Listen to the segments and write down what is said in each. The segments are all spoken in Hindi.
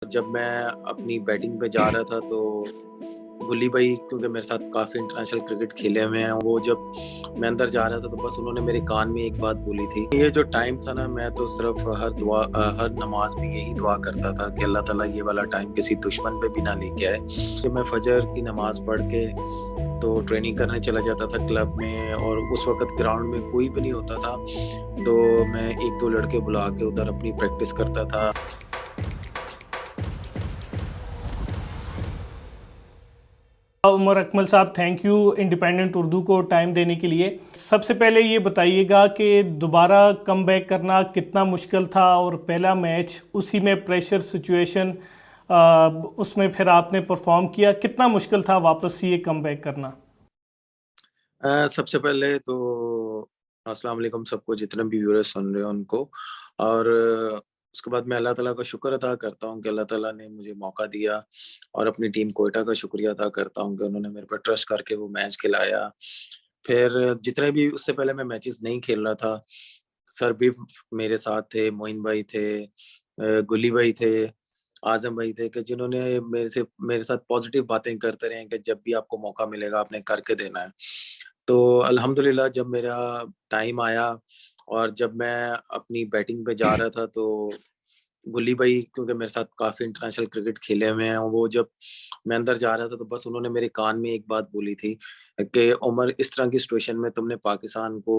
जब मैं अपनी बैटिंग पे जा रहा था तो गुल्ली भाई, क्योंकि मेरे साथ काफ़ी इंटरनेशनल क्रिकेट खेले हुए हैं, वो जब मैं अंदर जा रहा था तो बस उन्होंने मेरे कान में एक बात बोली थी। ये जो टाइम था ना, मैं तो सिर्फ हर नमाज में यही दुआ करता था कि अल्लाह ताला ये वाला टाइम किसी दुश्मन पे भी ना लेके आए। कि मैं फजर की नमाज पढ़ के तो ट्रेनिंग करने चला जाता था क्लब में, और उस वक्त ग्राउंड में कोई भी नहीं होता था, तो मैं एक दो लड़के बुला के उधर अपनी प्रैक्टिस करता था। उमर अकमल साहब, थैंक यू इंडिपेंडेंट उर्दू को टाइम देने के लिए। सबसे पहले ये बताइएगा कि दोबारा कम बैक करना कितना मुश्किल था, और पहला मैच उसी में प्रेशर सिचुएशन, उसमें फिर आपने परफॉर्म किया, कितना मुश्किल था वापस ये कम बैक करना? सबसे पहले तो अस्सलाम वालेकुम सबको, जितने भी व्यूअर्स सुन रहे हो उनको। और उसके बाद मैं अल्लाह ताला का शुक्र अदा करता हूँ कि अल्लाह ताला ने मुझे मौका दिया, और अपनी टीम कोयटा का शुक्रिया अदा करता हूँ कि उन्होंने मेरे पर ट्रस्ट करके वो मैच खिलाया। फिर जितने भी उससे पहले मैं मैचेस नहीं खेल रहा था, सर भी मेरे साथ थे, मोइन भाई थे, गुली भाई थे, आज़म भाई थे, कि जिन्होंने मेरे साथ पॉजिटिव बातें करते रहे कि जब भी आपको मौका मिलेगा आपने करके देना है। तो अल्हम्दुलिल्लाह जब मेरा टाइम आया और जब मैं अपनी बैटिंग पे जा रहा था तो गुल्ली भाई, क्योंकि मेरे साथ काफ़ी इंटरनेशनल क्रिकेट खेले हुए हैं, वो जब मैं अंदर जा रहा था तो बस उन्होंने मेरे कान में एक बात बोली थी कि उमर, इस तरह की सिचुएशन में तुमने पाकिस्तान को,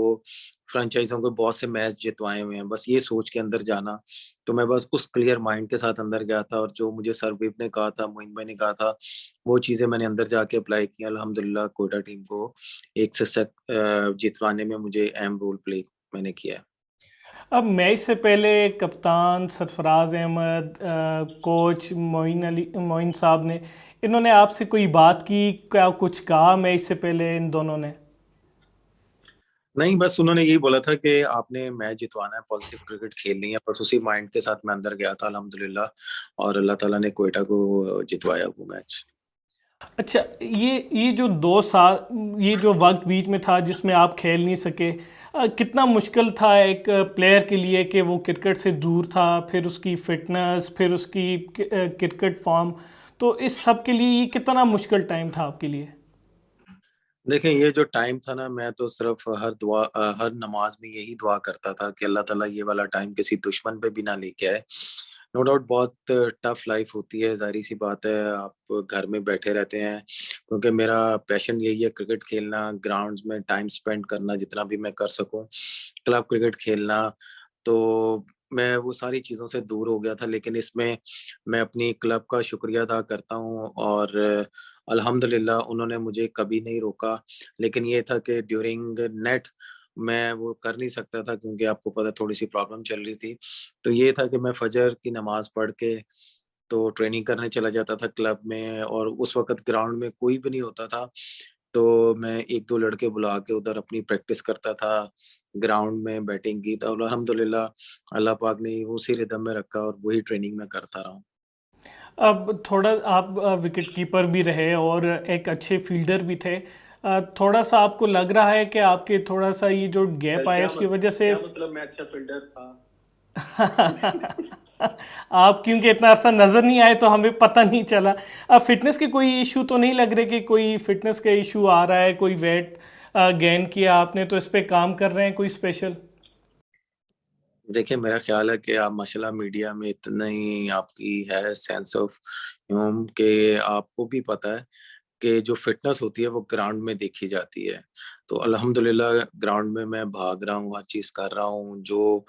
फ्रेंचाइज़ों को बहुत से मैच जितवाए हुए हैं, बस ये सोच के अंदर जाना। तो मैं बस उस क्लियर माइंड के साथ अंदर गया था, और जो मुझे सरब्रीफ ने कहा था, मोइन भाई ने कहा था, वो चीज़ें मैंने अंदर जाके अप्लाई की। अल्हम्दुलिल्लाह कोयटा टीम को एक से जितवाने में मुझे अहम रोल प्ले मैंने किया है। अब मैच से पहले कप्तान सरफराज अहमद, कोच मोइन साहब ने, इन्होंने आपसे कोई बात की, क्या कुछ कहा मैच से पहले इन दोनों ने? नहीं, बस उन्होंने यही बोला था कि आपने मैच जितवाना है, पॉजिटिव क्रिकेट खेलनी है, बस उसी माइंड के साथ मैं अंदर गया था अल्हम्दुलिल्लाह, और अल्लाह ताला ने कोयटा को जितवाया वो मैच। अच्छा, ये जो 2 साल, ये जो वक्त बीच में था जिसमें आप खेल नहीं सके, कितना मुश्किल था एक प्लेयर के लिए कि वो क्रिकेट से दूर था, फिर उसकी फिटनेस, फिर उसकी क्रिकेट फॉर्म, तो इस सब के लिए ये कितना मुश्किल टाइम था आपके लिए? देखिए, ये जो टाइम था ना, मैं तो सिर्फ हर नमाज में यही दुआ करता था कि अल्लाह ताला ये वाला टाइम किसी दुश्मन पे भी ना लेके आए। नो डाउट बहुत टफ लाइफ होती है, ज़ाहिर सी बात है, आप घर में बैठे रहते हैं, क्योंकि मेरा पैशन यही है क्रिकेट खेलना, ग्राउंड्स में टाइम स्पेंड करना जितना भी मैं कर सकूं, क्लब क्रिकेट खेलना। तो मैं वो सारी चीज़ों से दूर हो गया था, लेकिन इसमें मैं अपनी क्लब का शुक्रिया अदा करता हूँ, और अल्हम्दुलिल्लाह उन्होंने मुझे कभी नहीं रोका। लेकिन ये था कि ड्यूरिंग नेट मैं वो कर नहीं सकता था, क्योंकि आपको पता है थोड़ी-सी प्रॉब्लम चल रही थी। तो ये था कि मैं फजर की नमाज़ पढ़ के तो ट्रेनिंग करने चला जाता था क्लब में, और उस वक़्त ग्राउंड में कोई भी नहीं होता था, तो मैं 1-2 लड़के बुला के उधर अपनी प्रैक्टिस करता था, ग्राउंड में बैटिंग की। तो अल्हम्दुलिल्लाह अल्लाह पाक ने उसी रिदम में रखा, और वही ट्रेनिंग मैं करता रहा हूँ। अब थोड़ा आप विकेट कीपर भी रहे और एक अच्छे फील्डर भी थे, थोड़ा सा आपको लग रहा है कि आपके थोड़ा सा ये जो गैप आया उसकी वजह से क्या मतलब मैं अच्छा फील्डर था? आप क्योंकि इतना अरसा नजर नहीं आए तो हमें पता नहीं चला। अब फिटनेस के कोई इशू तो नहीं लग रहे कि कोई फिटनेस का इशू आ रहा है, कोई वेट गेन किया आपने तो इस पे काम कर रहे हैं कोई स्पेशल? देखिए, मेरा ख़्याल है कि आप माशाल्लाह मीडिया में इतनी आपकी है सेंस ऑफ ह्यूम, कि आपको भी पता है कि जो फ़िटनेस होती है वो ग्राउंड में देखी जाती है। तो अल्हम्दुलिल्लाह ग्राउंड में मैं भाग रहा हूँ, हर चीज़ कर रहा हूँ, जो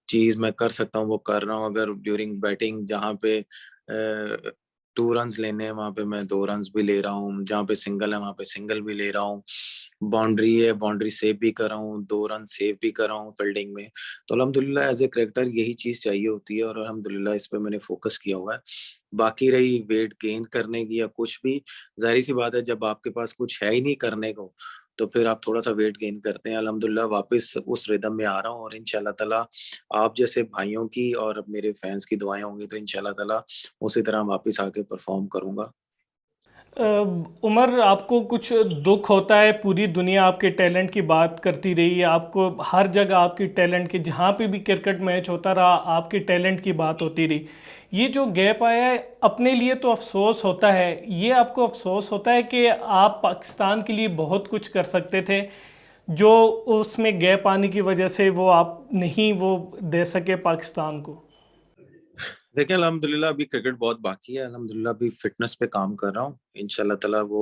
चीज़ मैं कर सकता हूँ वो कर रहा हूँ। अगर ड्यूरिंग बैटिंग जहाँ पे 2 रन्स लेने हैं वहाँ पे मैं 2 रन्स भी ले रहा हूँ, जहाँ पे सिंगल है वहाँ पे सिंगल भी ले रहा हूँ। बाउंड्री है, बाउंड्री सेव भी कर रहा हूँ, 2 रन सेव भी कर रहा हूँ फील्डिंग में। तो अल्हम्दुलिल्लाह एज़ ए क्रिकेटर यही चीज़ चाहिए होती है, और अल्हम्दुलिल्लाह इस पे मैंने फ़ोकस किया हुआ है। बाकी रही वेट गेन करने की या कुछ भी, ज़ाहिर-सी बात है जब आपके पास कुछ है ही नहीं करने को, तो फिर आप थोड़ा-सा वेट गेन करते हैं। अल्हम्दुलिल्लाह वापस उस रिदम में आ रहा हूँ, और इंशाअल्लाह ताला आप जैसे भाइयों की और मेरे फैन्स की दुआएँ होंगी तो इंशाअल्लाह ताला उसी तरह वापस आके परफ़ॉर्म करूँगा। अ, उमर, आपको कुछ दुख होता है, पूरी दुनिया आपके टैलेंट की बात करती रही है, आपको हर जगह आपकी टैलेंट की, जहाँ पे भी क्रिकेट मैच होता रहा आपके टैलेंट की बात होती रही। ये जो गैप आया है, अपने लिए तो अफसोस होता है, ये आपको अफसोस होता है कि आप पाकिस्तान के लिए बहुत कुछ कर सकते थे, जो उसमें गैप आने की वजह से वो आप नहीं वो दे सके पाकिस्तान को। देखिए अल्हम्दुलिल्लाह अभी क्रिकेट बहुत बाकी है। अल्हम्दुलिल्लाह अभी फिटनेस पे काम कर रहा हूँ। इंशाल्लाह ताला वो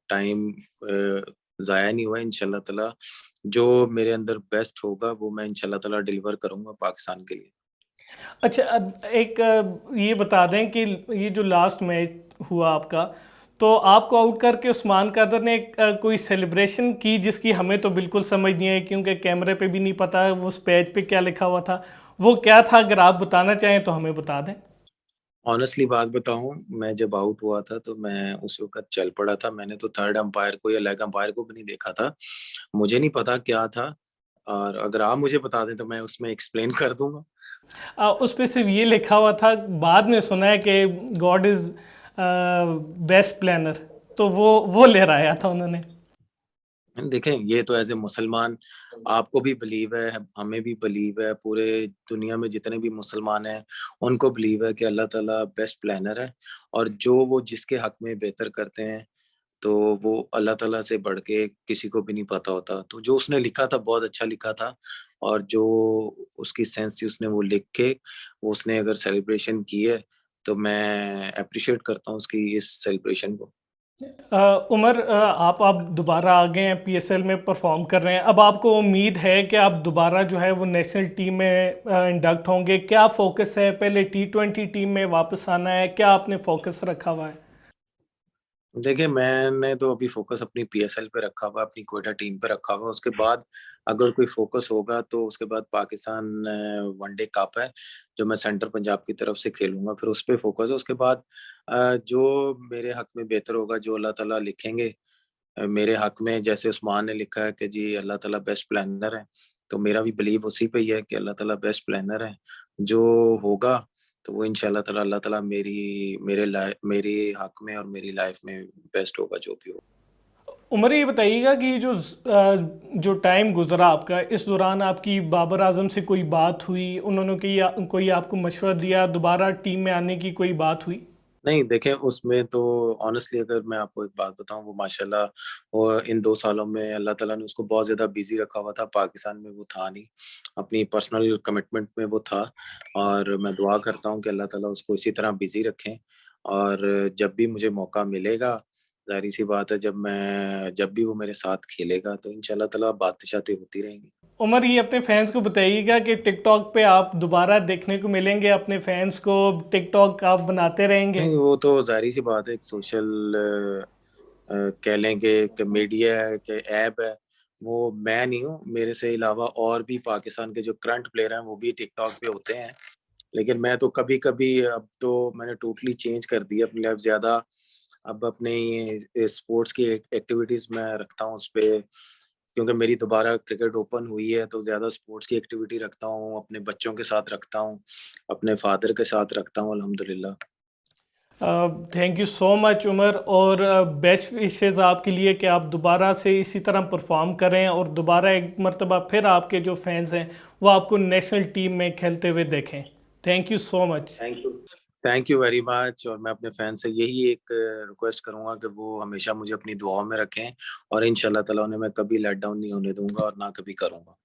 टाइम ज़ाया नहीं हुआ। इंशाल्लाह ताला जो मेरे अंदर बेस्ट होगा वो मैं इंशाल्लाह ताला डिलीवर करूँगा पाकिस्तान के लिए। अच्छा, अब एक ये बता दें कि ये जो लास्ट मैच हुआ आपका, तो आपको आउट करके उस्मान कादर ने एक, कोई सेलिब्रेशन की जिसकी हमें तो बिल्कुल समझ नहीं आई, क्योंकि कैमरे पे भी नहीं पता है वो उस पेज पे क्या लिखा हुआ था। वो क्या था, अगर आप बताना चाहें तो हमें बता दें। ऑनेस्टली बात बताऊँ, मैं जब आउट हुआ था तो मैं उस वक़्त चल पड़ा था। मैंने तो थर्ड अंपायर को या लेग अंपायर को भी नहीं देखा था। मुझे नहीं पता क्या था और अगर आप मुझे बता दें तो मैं उसमें एक्सप्लेन कर दूँगा। उस पे सिर्फ ये लिखा हुआ था, बाद में सुना है कि गॉड इज़ बेस्ट प्लानर, तो वो ले रहा आया था उन्होंने। देखें, ये तो एज़ ए मुसलमान आपको भी बिलीव है, हमें भी बिलीव है, पूरे दुनिया में जितने भी मुसलमान हैं, उनको बिलीव है कि अल्लाह ताला बेस्ट प्लानर है और जो वो जिसके हक में बेहतर करते हैं, तो वो अल्लाह ताला से बढ़ के किसी को भी नहीं पता होता। तो जो उसने लिखा था बहुत अच्छा लिखा था और जो उसकी सेंस थी उसने वो लिख के वो उसने अगर सेलिब्रेशन की है, तो मैं एप्रिशिएट करता हूँ उसकी इस सेलिब्रेशन को। उमर, आप दोबारा आ गए हैं, पीएसएल में परफॉर्म कर रहे हैं, अब आपको उम्मीद है कि आप दोबारा जो है वो नेशनल टीम में इंडक्ट होंगे? क्या फोकस है, पहले टी20 टीम में वापस आना है, क्या आपने फोकस रखा हुआ है? देखिए, मैंने तो अभी फ़ोकस अपनी पीएसएल पे रखा हुआ है, अपनी क्वेटा टीम पे रखा हुआ है। उसके बाद अगर कोई फ़ोकस होगा तो उसके बाद पाकिस्तान वनडे कप है, जो मैं सेंटर पंजाब की तरफ से खेलूँगा, फिर उस पे फ़ोकस है। उसके बाद जो मेरे हक में बेहतर होगा, जो अल्लाह ताला लिखेंगे मेरे हक में, जैसे उस्मान ने लिखा है कि जी अल्लाह ताला बेस्ट प्लानर है, तो मेरा भी बिलीव उसी पे ही है कि अल्लाह ताला बेस्ट प्लानर है। जो होगा तो वो इंशाअल्लाह ताला अल्लाह ताला मेरे हक में और मेरी लाइफ में बेस्ट होगा जो भी हो। उमर, ये बताइएगा कि जो टाइम गुजरा आपका, इस दौरान आपकी बाबर आजम से कोई बात हुई, उन्होंने कोई आपको मशवरा दिया, दोबारा टीम में आने की कोई बात हुई? नहीं देखें उसमें तो ऑनेस्टली अगर मैं आपको एक बात बताऊँ वो माशाल्लाह वो इन 2 सालों में अल्लाह ताला ने उसको बहुत ज़्यादा बिज़ी रखा हुआ था, पाकिस्तान में वो था नहीं, अपनी पर्सनल कमिटमेंट में वो था और मैं दुआ करता हूँ कि अल्लाह ताला उसको इसी तरह बिज़ी रखें और जब भी मुझे मौका मिलेगा, ज़ाहिर-सी बात है जब भी वो मेरे साथ खेलेगा तो इंशाअल्लाह ताला बातें-शातें होती रहेंगी। उमर, ये अपने फैंस को बताइएगा कि टिकटॉक पे आप दोबारा देखने को मिलेंगे, अपने फैंस को टिकटॉक आप बनाते रहेंगे? नहीं, वो तो ज़ाहिर-सी बात है एक सोशल कह लें कि एक मीडिया है, कि ऐप है, वो मैं नहीं हूँ, मेरे से अलावा और भी पाकिस्तान के जो करंट प्लेयर हैं, वो भी टिकटॉक पे होते हैं। लेकिन मैं तो कभी-कभी अब तो मैंने टोटली चेंज कर दी है अपनी लाइफ़ ज़्यादा अब अपने ये स्पोर्ट्स की एक्टिविटीज़ मैं रखता हूँ उसपे, क्योंकि मेरी दोबारा क्रिकेट ओपन हुई है, तो ज़्यादा स्पोर्ट्स की एक्टिविटी रखता हूँ, अपने बच्चों के साथ रखता हूँ, अपने फादर के साथ रखता हूँ अल्हम्दुलिल्लाह। Thank you so much Umar, और बेस्ट विशेस आपके लिए कि आप दोबारा से इसी तरह परफॉर्म करें और दोबारा एक मर्तबा फिर आपके जो फैंस हैं वो आपको नेशनल टीम में खेलते हुए देखें। Thank you so much. Thank you. Thank you very much और मैं अपने फैन से यही एक रिक्वेस्ट करूँगा कि वो हमेशा मुझे अपनी दुआओं में रखें और इंशाल्लाह ताला उन्हें मैं कभी लेट डाउन नहीं होने दूँगा और ना कभी करूँगा।